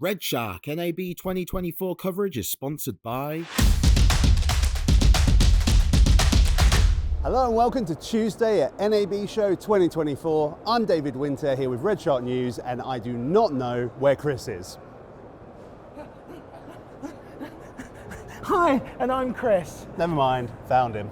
Red Shark NAB 2024 coverage is sponsored by... Hello and welcome to Tuesday at NAB Show 2024. I'm David Winter here with Red Shark News, and I do not know where Chris is. Hi, and I'm Chris. Never mind, found him.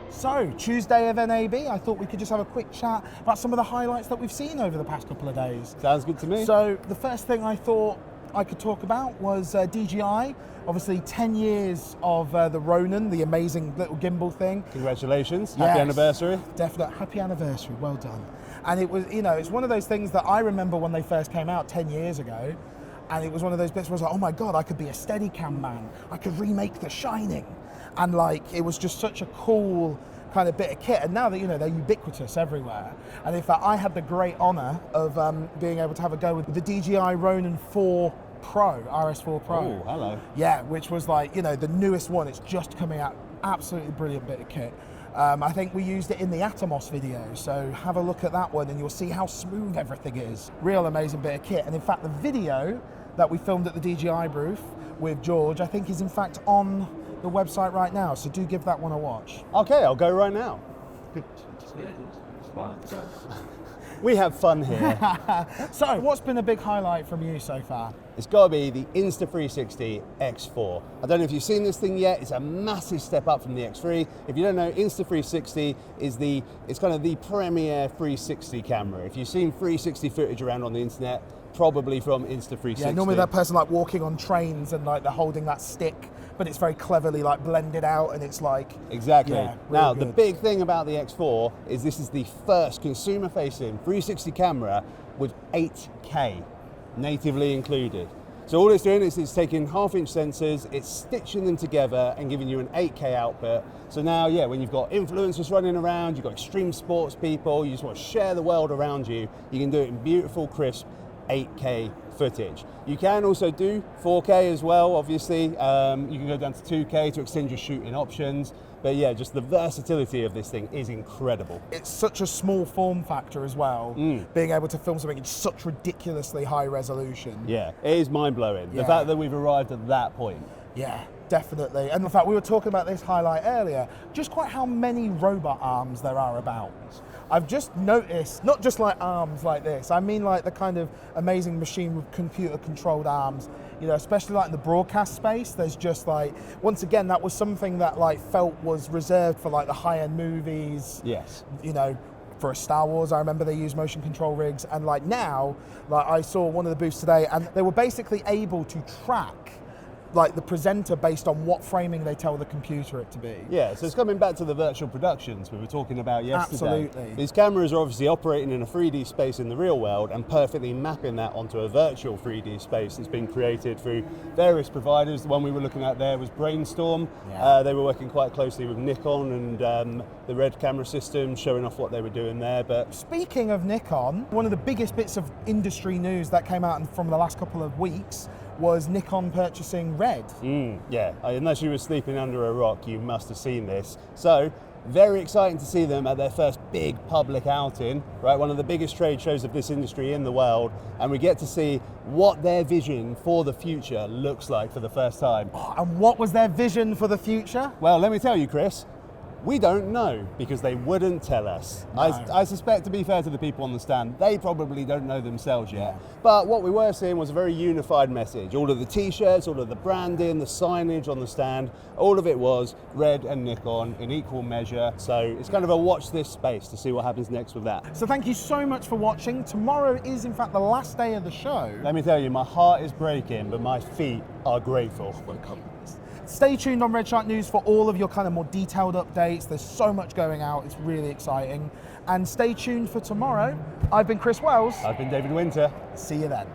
So, Tuesday of NAB, I thought we could just have a quick chat about some of the highlights that we've seen over the past couple of days. Sounds good to me. So, the first thing I thought I could talk about was DJI. Obviously, 10 years of the Ronin, the amazing little gimbal thing. Congratulations, happy anniversary. Definitely, happy anniversary, well done. And it was, you know, it's one of those things that I remember when they first came out 10 years ago. And it was one of those bits where I was like, oh my God, I could be a Steadicam man. I could remake The Shining. And like, it was just such a cool kind of bit of kit. And now that, you know, they're ubiquitous everywhere. And in fact, I had the great honor of being able to have a go with the DJI Ronin 4 Pro, RS 4 Pro. Oh, hello. Yeah, which was like, you know, the newest one. It's just coming out. Absolutely brilliant bit of kit. I think we used it in the Atomos video, so have a look at that one and you'll see how smooth everything is. Real amazing bit of kit. And in fact, the video that we filmed at the DJI booth with George, I think is in fact on the website right now, so do give that one a watch. Okay, I'll go right now. We have fun here. So, what's been a big highlight from you so far? It's got to be the Insta360 X4. I don't know if you've seen this thing yet. It's a massive step up from the X3. If you don't know, Insta360 is it's kind of the premier 360 camera. If you've seen 360 footage around on the internet, probably from Insta360. Yeah, normally that person like walking on trains and like they're holding that stick, but it's very cleverly like blended out and it's like... Exactly. Yeah, now, good. the big thing about the X4 is this is the first consumer-facing 360 camera with 8K natively included. So all it's doing is it's taking half-inch sensors, it's stitching them together and giving you an 8K output. So now, yeah, when you've got influencers running around, you've got extreme sports people, you just want to share the world around you, you can do it in beautiful, crisp 8K footage. You can also do 4K as well, obviously. You can go down to 2K to extend your shooting options. But yeah, just the versatility of this thing is incredible. It's such a small form factor as well, being able to film something in such ridiculously high resolution. Yeah, it is mind-blowing. Yeah. The fact that we've arrived at that point. Yeah, definitely. And in fact, we were talking about this highlight earlier, just quite how many robot arms there are about. I've just noticed, not just like arms like this, I mean like the kind of amazing machine with computer controlled arms, you know, especially like in the broadcast space, there's just like, once again, that was something that like felt was reserved for like the high-end movies. Yes. You know, for a Star Wars, I remember they used motion control rigs, and like now, like I saw one of the booths today and they were basically able to track like the presenter based on what framing they tell the computer it to be. Yeah, so it's coming back to the virtual productions we were talking about yesterday. Absolutely. These cameras are obviously operating in a 3D space in the real world and perfectly mapping that onto a virtual 3D space that's been created through various providers. The one we were looking at there was Brainstorm. Yeah. They were working quite closely with Nikon and the RED camera system, showing off what they were doing there. But speaking of Nikon, one of the biggest bits of industry news that came out from the last couple of weeks was Nikon purchasing RED. Yeah, unless you were sleeping under a rock, you must have seen this. So, very exciting to see them at their first big public outing, right? One of the biggest trade shows of this industry in the world, and we get to see what their vision for the future looks like for the first time. And what was their vision for the future? Well, let me tell you, Chris, we don't know because they wouldn't tell us. No. I suspect, to be fair to the people on the stand, they probably don't know themselves yet. But what we were seeing was a very unified message. All of the t-shirts, all of the branding, the signage on the stand, all of it was RED and Nikon in equal measure. So it's kind of a watch this space to see what happens next with that. So thank you so much for watching. Tomorrow is in fact the last day of the show. Let me tell you, my heart is breaking, but my feet are grateful. Stay tuned on Red Shark News for all of your kind of more detailed updates. There's so much going out, it's really exciting. And stay tuned for tomorrow. I've been Chris Wells. I've been David Winter. See you then.